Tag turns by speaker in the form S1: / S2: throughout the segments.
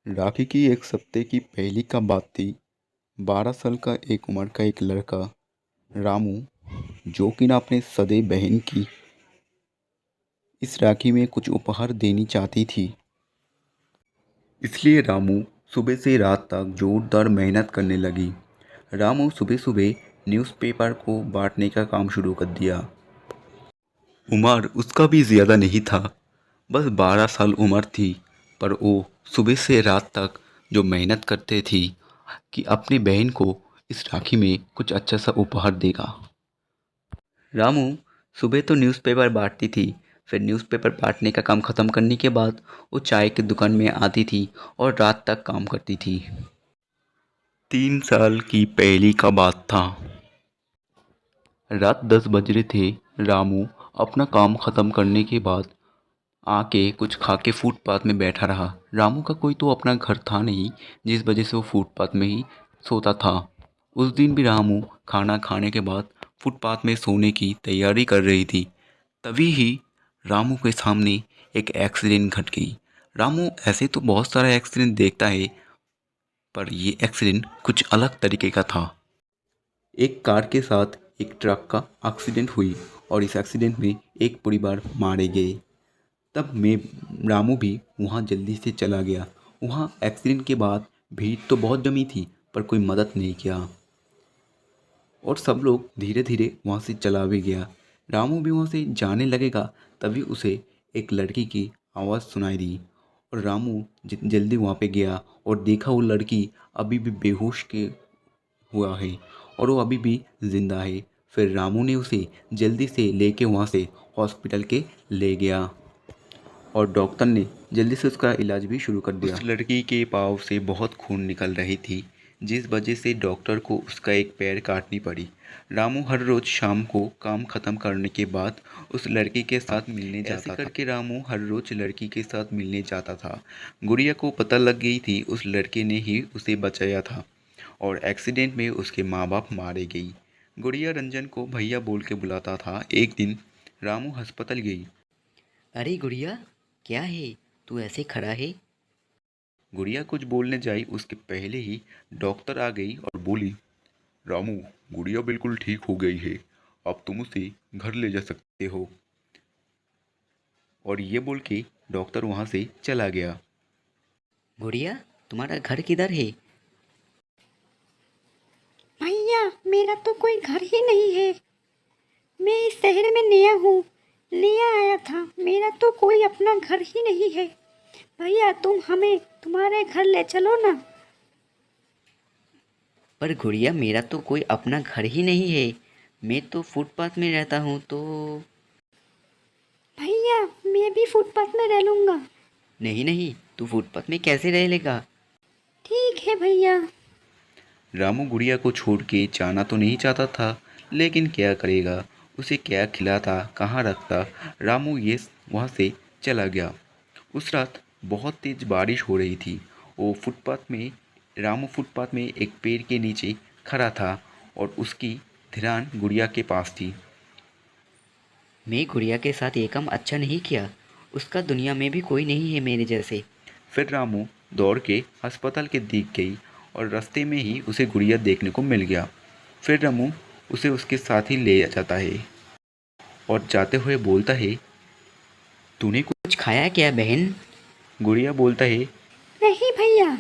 S1: राखी की एक हफ्ते की पहली का बात थी। 12 साल का एक उम्र का एक लड़का रामू, जो कि ना अपने सगे बहन की इस राखी में कुछ उपहार देनी चाहती थी। इसलिए रामू सुबह से रात तक जोरदार मेहनत करने लगी। रामू सुबह सुबह न्यूज़पेपर को बांटने का काम शुरू कर दिया। उम्र उसका भी ज़्यादा नहीं था, बस 12 साल उम्र थी। पर वो सुबह से रात तक जो मेहनत करते थी कि अपनी बहन को इस राखी में कुछ अच्छा सा उपहार देगा। रामू सुबह तो न्यूज़पेपर बांटती थी, फिर न्यूज़पेपर बांटने का काम ख़त्म करने के बाद वो चाय की दुकान में आती थी और रात तक काम करती थी। 3 साल की पहली का बात था। रात 10 बज रहे थे। रामू अपना काम ख़त्म करने के बाद आके कुछ खा के फुटपाथ में बैठा रहा। रामू का कोई तो अपना घर था नहीं, जिस वजह से वो फुटपाथ में ही सोता था। उस दिन भी रामू खाना खाने के बाद फुटपाथ में सोने की तैयारी कर रही थी। तभी ही रामू के सामने एक एक्सीडेंट घट गई। रामू ऐसे तो बहुत सारा एक्सीडेंट देखता है, पर ये एक्सीडेंट कुछ अलग तरीके का था। एक कार के साथ एक ट्रक का एक्सीडेंट हुई और इस एक्सीडेंट में एक परिवार मारे गए। तब मैं रामू भी वहाँ जल्दी से चला गया। वहाँ एक्सीडेंट के बाद भीड़ तो बहुत जमी थी, पर कोई मदद नहीं किया और सब लोग धीरे धीरे वहाँ से चला भी गया। रामू भी वहाँ से जाने लगेगा, तभी उसे एक लड़की की आवाज़ सुनाई दी और रामू जल्दी वहाँ पे गया और देखा वो लड़की अभी भी बेहोश के हुआ है और वो अभी भी ज़िंदा है। फिर रामू ने उसे जल्दी से लेके वहाँ से हॉस्पिटल के ले गया और डॉक्टर ने जल्दी से उसका इलाज भी शुरू कर दिया। उस लड़की के पाँव से बहुत खून निकल रही थी, जिस वजह से डॉक्टर को उसका एक पैर काटनी पड़ी। रामू हर रोज़ शाम को काम ख़त्म करने के बाद उस लड़की के साथ मिलने जाता था। ऐसे करके रामू हर रोज़ लड़की के साथ मिलने जाता था। गुड़िया को पता लग गई थी उस लड़के ने ही उसे बचाया था और एक्सीडेंट में उसके माँ बाप मारे गई। गुड़िया रंजन को भैया बोल के बुलाता था। एक दिन रामू अस्पताल गई।
S2: अरे गुड़िया, क्या है? तू ऐसे खड़ा है?
S1: गुड़िया कुछ बोलने जाई, उसके पहले ही डॉक्टर आ गई और बोली, रामू, गुड़िया बिल्कुल ठीक हो गई है, अब तुम उसे घर ले जा सकते हो। और ये बोल के डॉक्टर वहाँ से चला गया।
S2: गुड़िया, तुम्हारा घर किधर है?
S3: भैया, मेरा तो कोई घर ही नहीं है। मैं इस शहर में नया हूँ, नया आया था। मेरा तो कोई अपना घर ही नहीं है। भैया, तुम हमें तुम्हारे घर ले चलो ना।
S2: पर गुड़िया, मेरा तो कोई अपना घर ही नहीं है। मैं तो फुटपाथ में रहता हूँ तो।
S3: भैया, मैं भी फुटपाथ में रह लूँगा।
S2: नहीं नहीं, तू फुटपाथ में कैसे रह लेगा?
S3: ठीक है भैया।
S1: रामू गुड़िया को छोड़ के जाना तो नहीं चाहता था, लेकिन क्या करेगा, उसे क्या खिलाता, कहाँ रखता। रामू ये वहाँ से चला गया। उस रात बहुत तेज बारिश हो रही थी। वो फुटपाथ में रामू फुटपाथ में एक पेड़ के नीचे खड़ा था और उसकी ध्यान गुड़िया के पास थी।
S2: मैं गुड़िया के साथ ये काम अच्छा नहीं किया। उसका दुनिया में भी कोई नहीं है मेरे जैसे।
S1: फिर रामू दौड़ के अस्पताल के दिख गई और रास्ते में ही उसे गुड़िया देखने को मिल गया। फिर रामू उसे उसके साथ ही ले जाता है और जाते हुए बोलता है, तूने कुछ।
S2: कुछ खाया क्या बहन?
S1: गुड़िया बोलता है।
S3: नहीं भैया।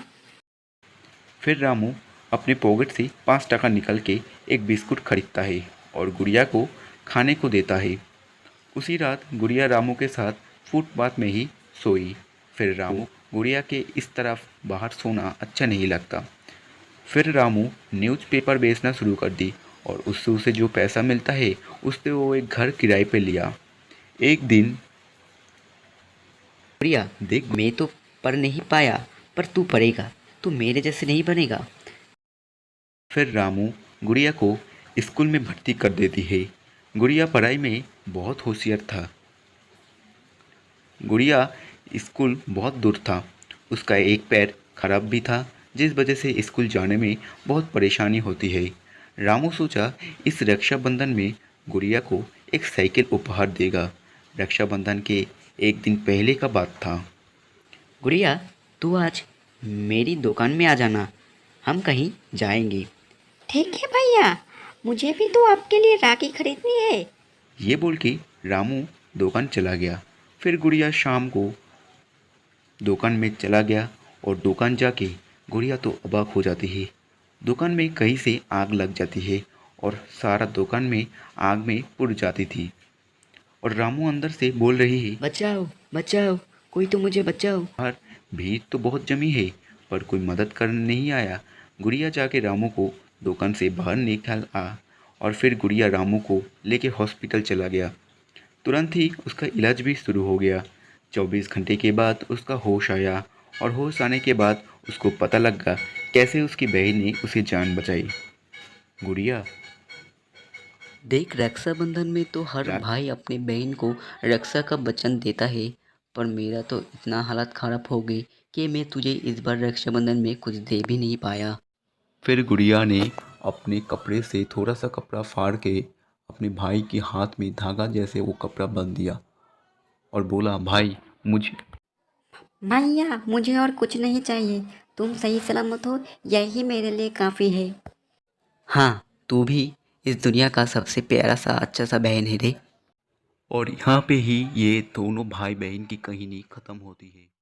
S1: फिर रामू अपने पॉकेट से 5 टका निकल के एक बिस्कुट खरीदता है और गुड़िया को खाने को देता है। उसी रात गुड़िया रामू के साथ फुटपाथ में ही सोई। फिर रामू गुड़िया के इस तरफ बाहर सोना अच्छा नहीं लगता। फिर रामू न्यूज़पेपर बेचना शुरू कर दी और उससे उसे जो पैसा मिलता है उससे वो एक घर किराए पे लिया। एक दिन
S2: गुड़िया
S1: देख।
S2: मैं तो पढ़ नहीं पाया, पर तू पढ़ेगा। तू मेरे जैसे नहीं बनेगा।
S1: फिर रामू गुड़िया को स्कूल में भर्ती कर देती है। गुड़िया पढ़ाई में बहुत होशियार था। गुड़िया स्कूल बहुत दूर था। उसका एक पैर खराब भी था, जिस वजह से स्कूल जाने में बहुत परेशानी होती है। रामू सोचा इस रक्षाबंधन में गुड़िया को एक साइकिल उपहार देगा। रक्षाबंधन के एक दिन पहले का बात था।
S2: गुड़िया, तू आज मेरी दुकान में आ जाना, हम कहीं जाएंगे।
S3: ठीक है भैया, मुझे भी तो आपके लिए राखी खरीदनी है।
S1: ये बोल के रामू दुकान चला गया। फिर गुड़िया शाम को दुकान में चला गया और दुकान जाके गुड़िया तो अवाक हो जाती है। दुकान में कहीं से आग लग जाती है और सारा दुकान में आग में उड़ जाती थी। और रामू अंदर से बोल रही है,
S2: बचाओ बचाओ, कोई तो मुझे बचाओ।
S1: बाहर भीड़ तो बहुत जमी है पर कोई मदद करने नहीं आया। गुड़िया जाके रामू को दुकान से बाहर निकाल आ और फिर गुड़िया रामू को लेके हॉस्पिटल चला गया। तुरंत ही उसका इलाज भी शुरू हो गया। 24 घंटे के बाद उसका होश आया और होश आने के बाद उसको पता लगा कैसे उसकी बहन ने उसे जान बचाई। गुड़िया
S2: देख, रक्षाबंधन में तो हर
S1: रा-
S2: भाई अपने बहन को रक्षा का वचन देता है, पर मेरा तो इतना हालत खराब हो गई कि मैं तुझे इस बार रक्षाबंधन में कुछ दे भी नहीं पाया।
S1: फिर गुड़िया ने अपने कपड़े से थोड़ा सा कपड़ा फाड़ के अपने भाई के हाथ में धागा जैसे वो कपड़ा बांध दिया और बोला, भाई मुझे
S3: भैया मुझे और कुछ नहीं चाहिए, तुम सही सलामत हो यही मेरे लिए काफ़ी है।
S2: हाँ, तू भी इस दुनिया का सबसे प्यारा सा अच्छा सा बहन है रे।
S1: और यहाँ पे ही ये दोनों भाई बहन की कहानी ख़त्म होती है।